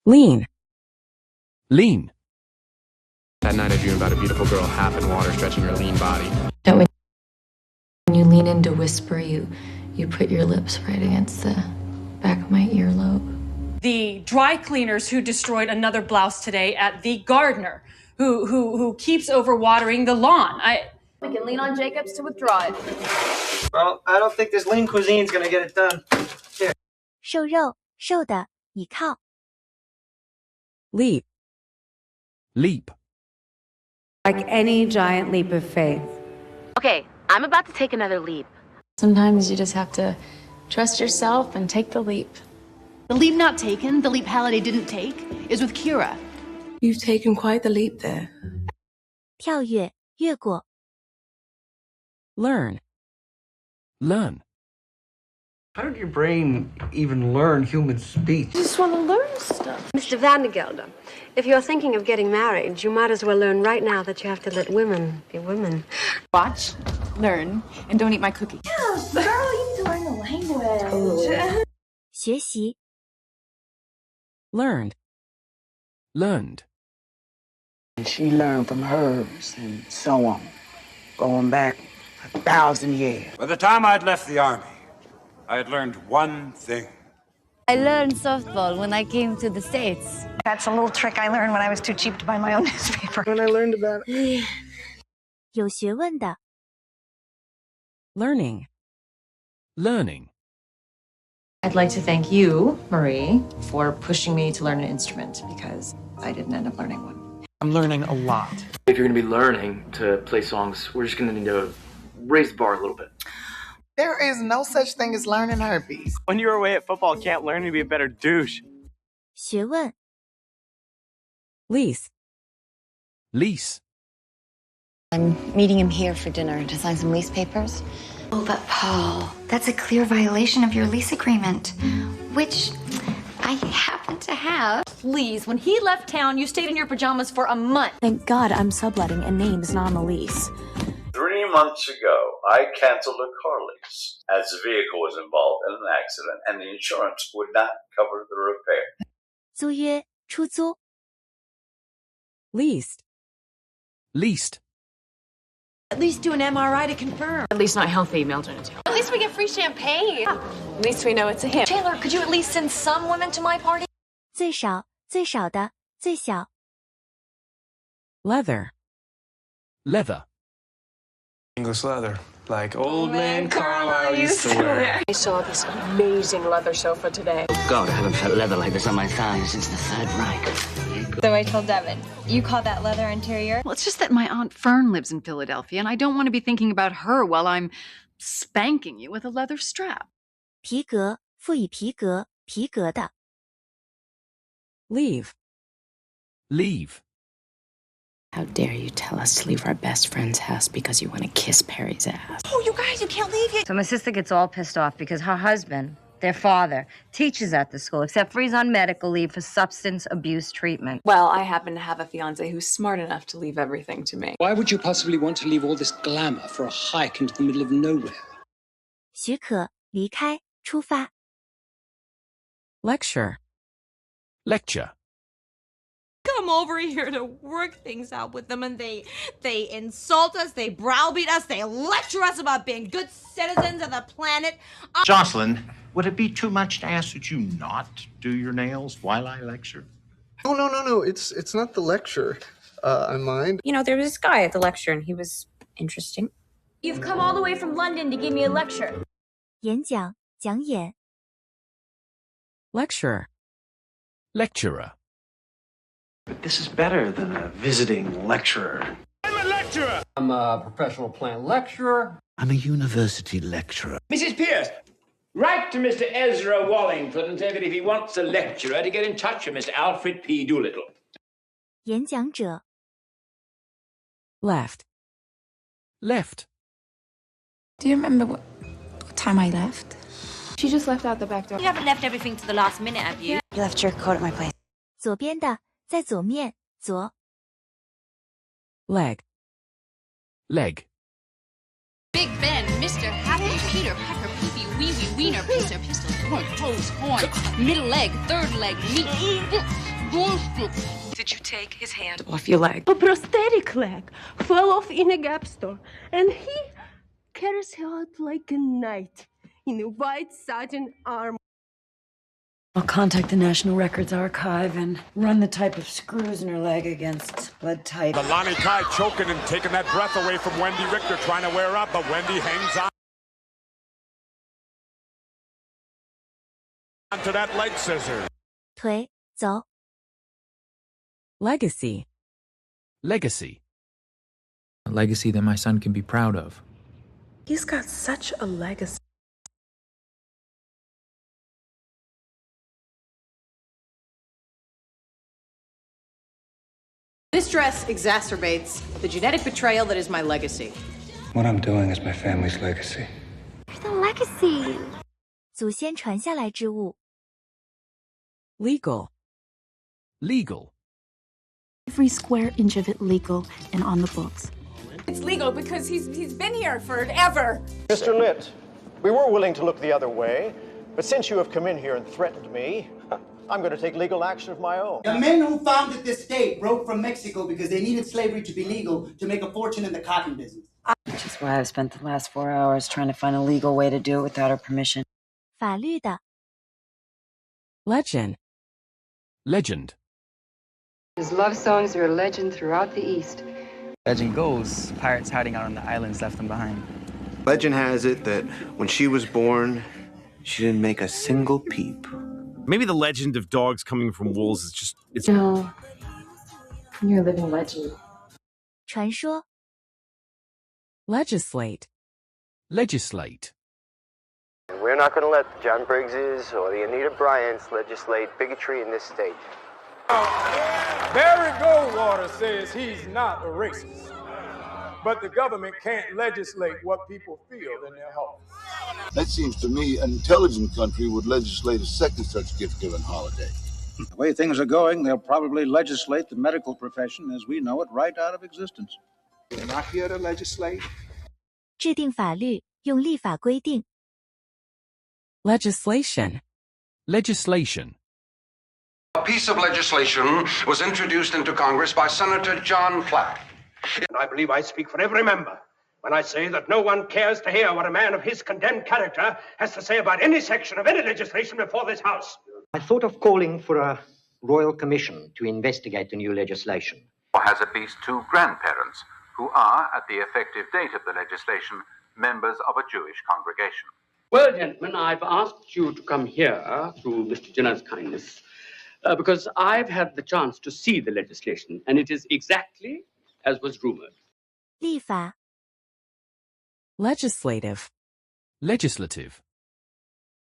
Lean. Lean. That night I dreamed about a beautiful girl half in water stretching her lean body. When you lean in to whisper, you put your lips right against the back of my earlobe. The dry cleaners who destroyed another blouse today at the gardener who keeps overwatering the lawn. We can lean on Jacobs to withdraw it. Well, I don't think this lean cuisine's gonna get it done. Here. 瘦肉，瘦的，倚靠。Leap. Leap. Like any giant leap of faith. Okay, I'm about to take another leap. Sometimes you just have to trust yourself and take the leap. The leap not taken, the leap Halliday didn't take, is with Kira. You've taken quite the leap there. 跳跃，越过。Learn. Learn. How did your brain even learn human speech? You just want to learn stuff. Mr. Vandergelder, if you're thinking of getting married, you might as well learn right now that you have to let women be women. Watch, learn, and don't eat my cookie. Yeah, girl, you need to learn the language. 学习。Learned. Learned. And she learned from hers and so on, going back 1,000 years. By the time I'd left the army, I had learned one thing. I learned softball when I came to the States. That's a little trick I learned when I was too cheap to buy my own newspaper. When I learned about it. 有学问的。Learning. Learning. I'd like to thank you, Marie, for pushing me to learn an instrument because I didn't end up learning one. I'm learning a lot. If you're going to be learning to play songs, we're just going to need to raise the bar a little bit. There is no such thing as learning herpes. When you're away at football, can't learn to be a better douche. 学问。Lease. Lease. I'm meeting him here for dinner to sign some lease papers. Oh, but Paul, that's a clear violation of your lease agreement, which I happen to have. Please, when he left town, you stayed in your pajamas for a month. Thank God I'm subletting and name's not on the lease. 3 months ago, I canceled a car lease as the vehicle was involved in an accident and the insurance would not cover the repair. 租约，出租。Leased. Leased. At least do an MRI to confirm. At least not healthy male genital. At least we get free champagne. At least we know it's a him. Taylor, could you at least send some women to my party? 最少，最少的，最小。Leather. Leather. English leather, like old man Carlisle used to wear. I saw this amazing leather sofa today. Oh God, I haven't felt leather like this on my thighs since the Third Reich. So I told Devin, you call that leather interior? Well, it's just that my Aunt Fern lives in Philadelphia, and I don't want to be thinking about her while I'm spanking you with a leather strap. 皮革，赋予皮革，皮革的。Leave. Leave. How dare you tell us to leave our best friend's house because you want to kiss Perry's ass? Oh, you guys, you can't leave yet. So my sister gets all pissed off because her husband, their father, teaches at the school, except for he's on medical leave for substance abuse treatment. Well, I happen to have a fiance who's smart enough to leave everything to me. Why would you possibly want to leave all this glamour for a hike into the middle of nowhere? 许可，离开，出发。Lecture. Lecture. Come over here to work things out with them and they insult us, they browbeat us, they lecture us about being good citizens of the planet. Jocelyn, would it be too much to ask that you not do your nails while I lecture? Oh, no. It's not the lecture I mind. You know, there was this guy at the lecture, and he was interesting. You've come all the way from London to give me a lecture. 演讲，讲演。Lecturer. Lecturer. But this is better than a visiting lecturer. I'm a lecturer! I'm a professional plant lecturer. I'm a university lecturer. Mrs. Pierce, write to Mr. Ezra Wallingford and say that if he wants a lecturer, to get in touch with Mr. Alfred P. Doolittle. 演讲者。Left. Left. Do you remember what time I left? She just left out the back door. You haven't left everything to the last minute, have you? You left your coat at my place. 左边的，在左面，左。Leg. Leg. Big Ben, Mr. Happy Peter Pepper poopy, wee wee, wiener, pizza, pistol, horn, toes, horn, middle leg, third leg, meat, Did you take his hand Off your leg. A prosthetic leg fell off in a gap store, and he carries her out like a knight in a white satin armor. I'll contact the National Records Archive and run the type of screws in her leg against blood type. The Lonnie Kai choking and taking that breath away from Wendy Richter, trying to wear her up, but Wendy hangs on to that leg scissor. 腿，走。 Legacy. Legacy. A legacy that my son can be proud of. He's got such a legacy. This dress exacerbates the genetic betrayal that is my legacy. What I'm doing is my family's legacy. The legacy. 祖先传下来之物。 Legal. Legal. Every square inch of it legal and on the books. It's legal because he's been here forever. Mr. Litt, we were willing to look the other way, but since you have come in here and threatened me, I'm going to take legal action of my own. The men who founded this state broke from Mexico because they needed slavery to be legal to make a fortune in the cotton business. Which is why I've spent the last 4 hours trying to find a legal way to do it without her permission. 法律的。 Legend. Legend. His love songs are a legend throughout the East. Legend goes, pirates hiding out on the islands left them behind. Legend has it that when she was born, she didn't make a single peep. Maybe the legend of dogs coming from wolves is just, it's... No. You're a living legend. 传说。 Legislate. Legislate. We're not going to let the John Briggses or the Anita Bryants legislate bigotry in this state. Barry Goldwater says he's not a racist, but the government can't legislate what people feel in their hearts. That seems to me an intelligent country would legislate a second such gift-giving holiday. The way things are going, they'll probably legislate the medical profession as we know it right out of existence. We're not here to legislate. 制定法律，用立法规定。 Legislation. Legislation. A piece of legislation was introduced into Congress by Senator John Flack. And I believe I speak for every member when I say that no one cares to hear what a man of his condemned character has to say about any section of any legislation before this House. I thought of calling for a royal commission to investigate the new legislation. Or has at least two grandparents who are, at the effective date of the legislation, members of a Jewish congregation. Well, gentlemen, I've asked you to come here through Mr. Jenner's kindness because I've had the chance to see the legislation, and it is exactly as was rumored. 立法。 Legislative. Legislative.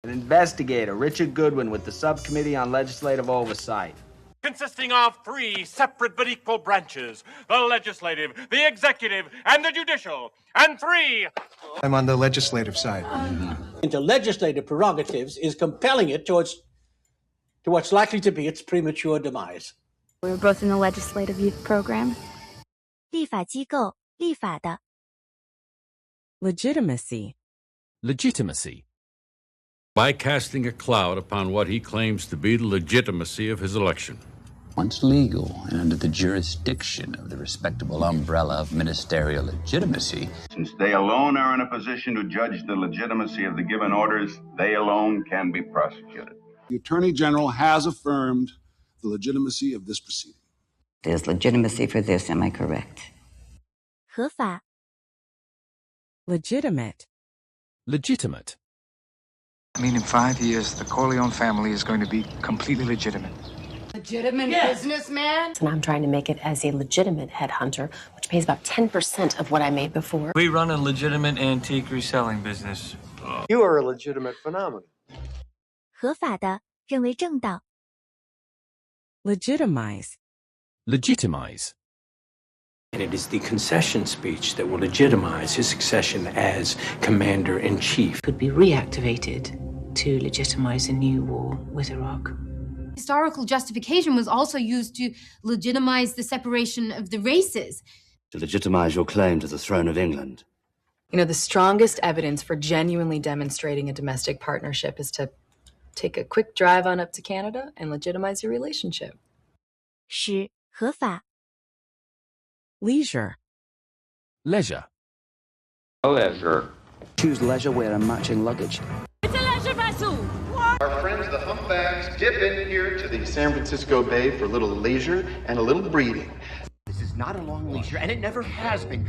An investigator, Richard Goodwin, with the Subcommittee on Legislative Oversight. Consisting of 3 separate but equal branches, the legislative, the executive, and the judicial, and 3... I'm on the legislative side. Into legislative prerogatives is compelling it to what's likely to be its premature demise. We were both in the legislative youth program. 立法机构，立法的。 Legitimacy. Legitimacy. By casting a cloud upon what he claims to be the legitimacy of his election. Once legal and under the jurisdiction of the respectable umbrella of ministerial legitimacy. Since they alone are in a position to judge the legitimacy of the given orders, they alone can be prosecuted. The Attorney General has affirmed the legitimacy of this proceeding. There's legitimacy for this, am I correct? 合法。 Legitimate. Legitimate. I mean, in 5 years, the Corleone family is going to be completely legitimate. Legitimate businessman? And I'm trying to make it as a legitimate headhunter, which pays about 10% of what I made before. We run a legitimate antique reselling business. You are a legitimate phenomenon. 合法的，认为正当。 Legitimize. Legitimize. And it is the concession speech that will legitimize his succession as commander-in-chief. Could be reactivated to legitimize a new war with Iraq. Historical justification was also used to legitimize the separation of the races. To legitimize your claim to the throne of England. You know, the strongest evidence for genuinely demonstrating a domestic partnership is to take a quick drive on up to Canada and legitimize your relationship. 使合法 Leisure. Leisure. Leisure. Choose leisure wear and matching luggage. It's a leisure vessel. Our friends, the humpbacks, dip in here to the San Francisco Bay for a little leisure and a little breeding. This is not a long leisure, and it never has been.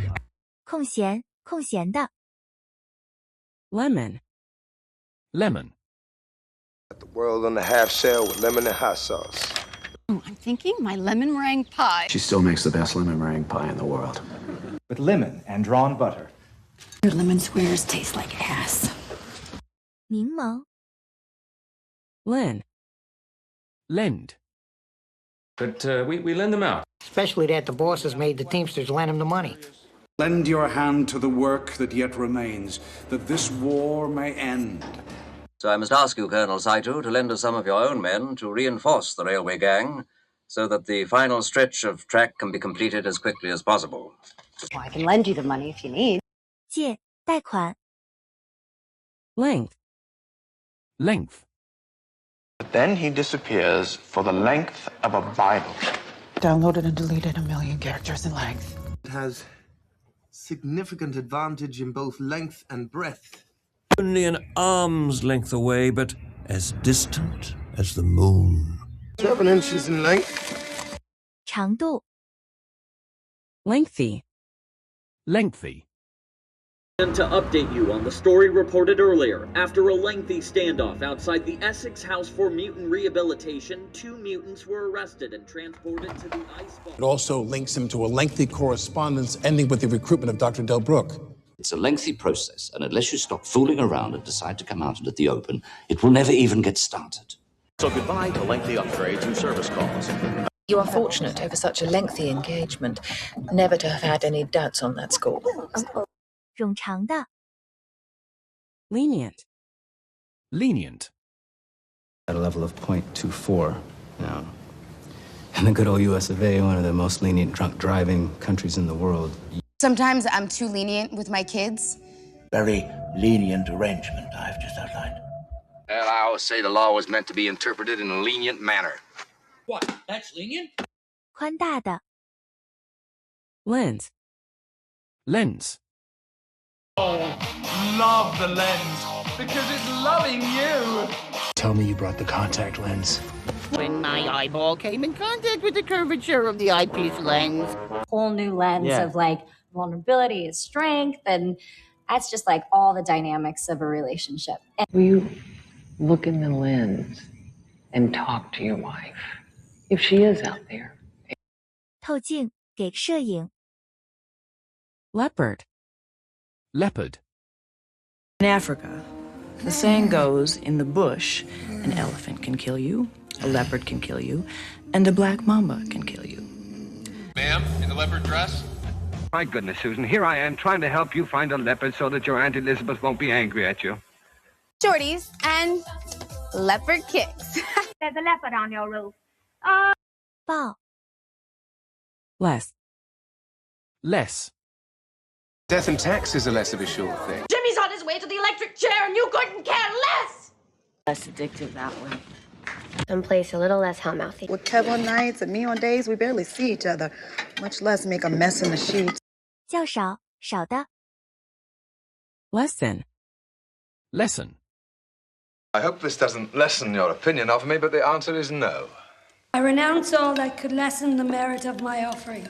空闲空闲的 Lemon. Lemon. The world on the half shell with lemon and hot sauce. Oh, I'm thinking my lemon meringue pie. She still makes the best lemon meringue pie in the world. With lemon and drawn butter. Your lemon squares taste like ass. 柠檬 Len. Lend. But we lend them out. Especially that the bosses made the Teamsters lend him the money. Lend your hand to the work that yet remains, that this war may end. So I must ask you, Colonel Saito, to lend us some of your own men to reinforce the railway gang so that the final stretch of track can be completed as quickly as possible. Well, I can lend you the money if you need. 借贷款 Length. Length. But then he disappears for the length of a Bible. Downloaded and deleted 1 million characters in length. It has significant advantage in both length and breadth. Only an arm's length away, but as distant as the moon. 7 inches in length. 长度 Lengthy. Lengthy. And to update you on the story reported earlier, after a lengthy standoff outside the Essex House for Mutant Rehabilitation, 2 mutants were arrested and transported to the ice ball. It also links him to a lengthy correspondence ending with the recruitment of Dr. Delbrook. It's a lengthy process, and unless you stop fooling around and decide to come out into the open, it will never even get started. So goodbye to lengthy upgrades and service calls. You are fortunate over such a lengthy engagement, never to have had any doubts on that score. 冗长的 Lenient. Lenient. At a level of 0.24 now. In the good old US of A, one of the most lenient drunk driving countries in the world. Sometimes I'm too lenient with my kids. Very lenient arrangement I've just outlined. Well, I always say the law was meant to be interpreted in a lenient manner. What? That's lenient? 宽大的 Lens. Lens. Oh, love the lens, because it's loving you. Tell me you brought the contact lens. When my eyeball came in contact with the curvature of the eyepiece lens. Whole new lens of like vulnerability is strength, and that's just like all the dynamics of a relationship. Will you look in the lens and talk to your wife if she is out there? 透镜给摄影 Leopard. Leopard. In Africa, the saying goes, in the bush, an elephant can kill you, a leopard can kill you, and a black mamba can kill you. Ma'am, in the leopard dress? My goodness, Susan, here I am trying to help you find a leopard so that your Aunt Elizabeth won't be angry at you. Shorties and leopard kicks. There's a leopard on your roof. 抱 Less. Less. Death and taxes are less of a sure thing. Jimmy's on his way to the electric chair and you couldn't care less! Less addictive that way. Someplace a little less hot-mouthy. With Kev on nights and me on days, we barely see each other, much less make a mess in the sheets. 较少少的 Less than. Lesson. I hope this doesn't lessen your opinion of me, but the answer is no. I renounce all that could lessen the merit of my offering.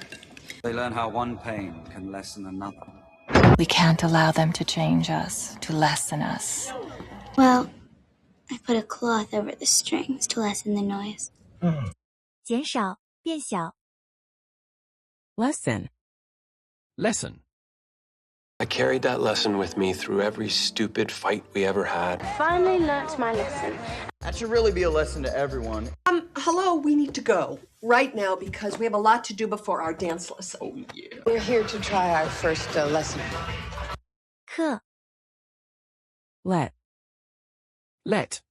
They learn how one pain can lessen another. We can't allow them to change us, to lessen us. Well, I put a cloth over the strings to lessen the noise. 减少变小 Less than. Lesson. I carried that lesson with me through every stupid fight we ever had. Finally learnt my lesson. That should really be a lesson to everyone. Hello, we need to go right now because we have a lot to do before our dance lesson. Oh, yeah. We're here to try our first lesson. 课 Let. Let.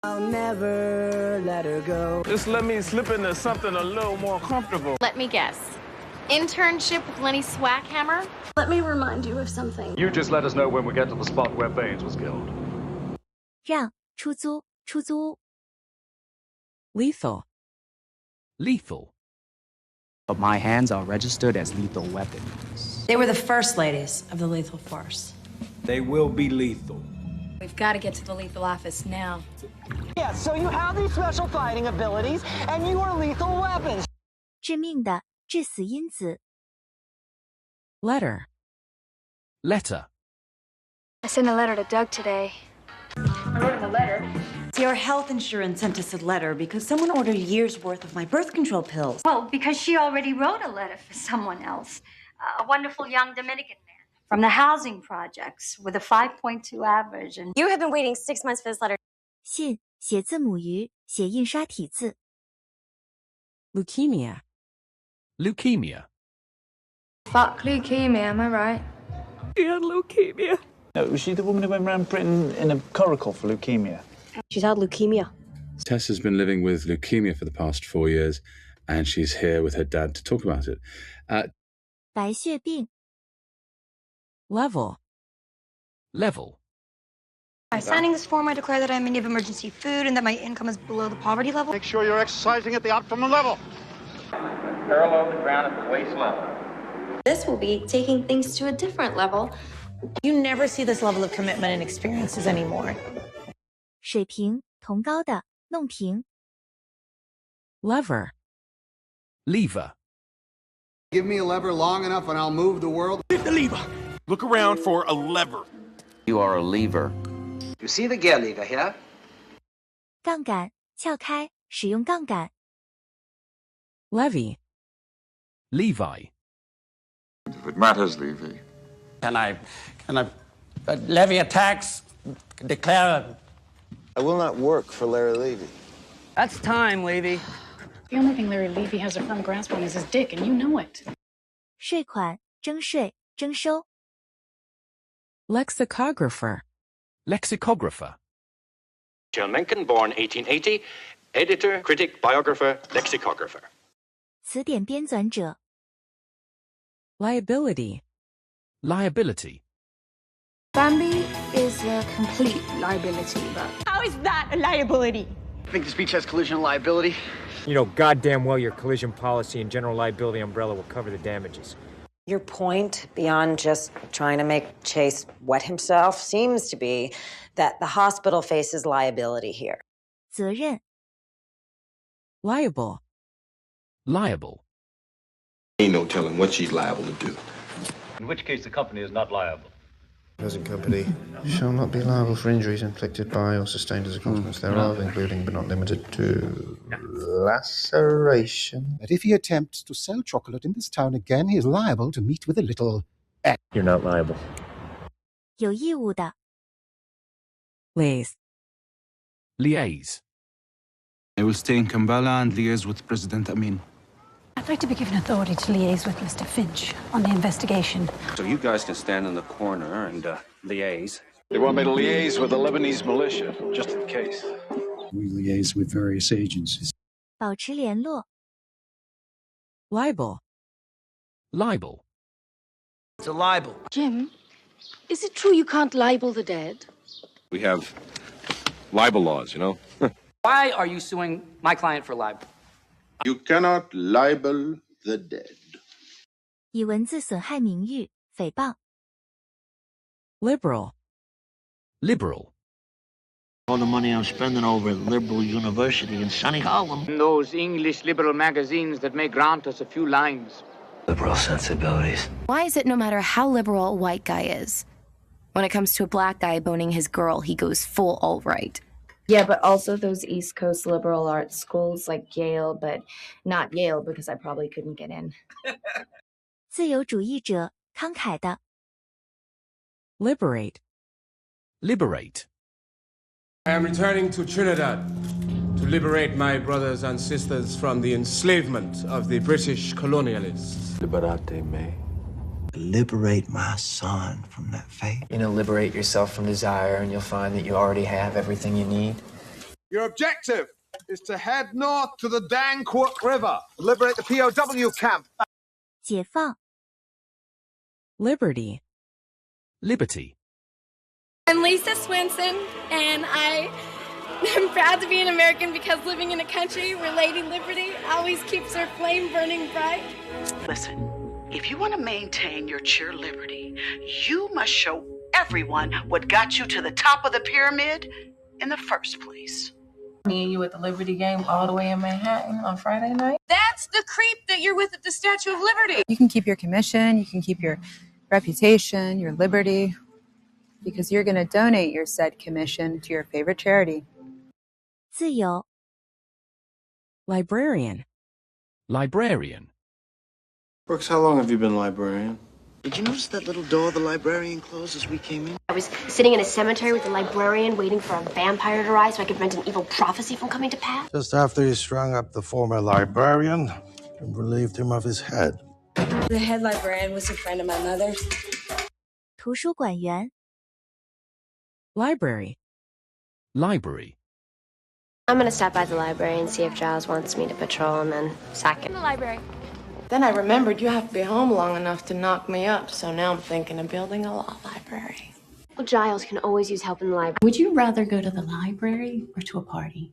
I'll never let her go. Just let me slip into something a little more comfortable. Let me guess. Internship with Lenny Swackhammer? Let me remind you of something. You just let us know when we get to the spot where Baines was killed. 让出租出租屋 Lethal. Lethal. But my hands are registered as lethal weapons. They were the first ladies of the lethal force. They will be lethal. We've got to get to the lethal office now. Yeah, so you have these special fighting abilities, and you are lethal weapons. 致命的致死因子 Letter. Letter. I sent a letter to Doug today. I wrote him a letter. Your health insurance sent us a letter because someone ordered a year's worth of my birth control pills. Well, because she already wrote a letter for someone else. A wonderful young Dominican man from the housing projects with a 5.2 average. And You have been waiting 6 months for this letter. 信写字母鱼写印刷体字 Leukemia. Leukemia. fuck leukemia, am I right? He had leukemia. No, was she the woman who went around Britain in a coracle for leukemia? She's had leukemia. Tess has been living with leukemia for the past 4 years, and she's here with her dad to talk about it. 白血病 Level. Level. By signing this form, I declare that I'm in need of emergency food and that my income is below the poverty level. Make sure you're exercising at the optimum level. Parallel the ground at the waist level. This will be taking things to a different level. You never see this level of commitment and experiences anymore. 水平同高的弄平 Lever. Lever. Give me a lever long enough and I'll move the world. Hit the lever. Look around for a lever. You are a lever. You see the gear lever here? 杠杆撬开使用杠杆 Levy. Levi. If it matters, Levy. Can I levy a tax? Declare. I will not work for Larry Levy. That's time, Levy. The only thing Larry Levy has a firm grasp on is his dick, and you know it. 税款征税征收 Lexicographer. Lexicographer. John Mencken, born 1880, editor, critic, biographer, lexicographer. 词典编纂者 Liability. Liability. Bambi is a complete liability, but How is that a liability? I think this beach has collision liability. You know goddamn well your collision policy and general liability umbrella will cover the damages. Your point, beyond just trying to make Chase wet himself, seems to be that the hospital faces liability here. 责任 Liable. Liable. Ain't no telling what she's liable to do. In which case the company is not liable. Present company shall not be liable for injuries inflicted by or sustained as a consequence thereof, including but not limited to laceration. But if he attempts to sell chocolate in this town again, he is liable to meet with a little... You're not liable. 有义务的 Liaise. Liaise. I will stay in Kampala and liaise with President Amin. I'd like to be given authority to liaise with Mr. Finch on the investigation. So you guys can stand in the corner and liaise. They want me to liaise with the Lebanese militia, just in case. We liaise with various agencies. 保持联络 Libel. Libel. It's a libel. Jim, is it true you can't libel the dead? We have libel laws, you know. Why are you suing my client for libel? You cannot libel the dead. 以文字损害名誉诽谤 Liberal. Liberal. All the money I'm spending over at Liberal University in sunny Harlem. Those English liberal magazines that may grant us a few lines. Liberal sensibilities. Why is it no matter how liberal a white guy is, when it comes to a black guy boning his girl, he goes full alt-right? yeah, but also those East Coast liberal arts schools like Yale, but not Yale because I probably couldn't get in. 自由主义者慷慨的 Liberate. Liberate. I am returning to Trinidad to liberate my brothers and sisters from the enslavement of the British colonialists. Liberate me. Liberate my son from that fate. You know, liberate yourself from desire and you'll find that you already have everything you need. Your objective is to head north to the Danquook River, liberate the POW camp. 解放 Liberty. Liberty. I'm Lisa Swenson, and I am proud to be an American because living in a country where Lady Liberty always keeps her flame burning bright. Listen, if you want to maintain your cheer liberty, you must show everyone what got you to the top of the pyramid in the first place. Me and you at the Liberty game all the way in Manhattan on Friday night. That's the creep that you're with at the Statue of Liberty. You can keep your commission, you can keep your reputation, your liberty, because you're going to donate your said commission to your favorite charity. 自由 Librarian. Librarian. Brooks, how long have you been librarian? Did you notice that little door the librarian closed as we came in? I was sitting in a cemetery with a librarian waiting for a vampire to rise so I could prevent an evil prophecy from coming to pass. Just after he strung up the former librarian and relieved him of his head. The head librarian was a friend of my mother's. 图书馆员 Library. Library. I'm gonna stop by the library and see if Giles wants me to patrol and then sack him. In the library. Then I remembered you have to be home long enough to knock me up, so now I'm thinking of building a law library. Well, Giles can always use help in the library. Would you rather go to the library or to a party?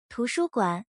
图书馆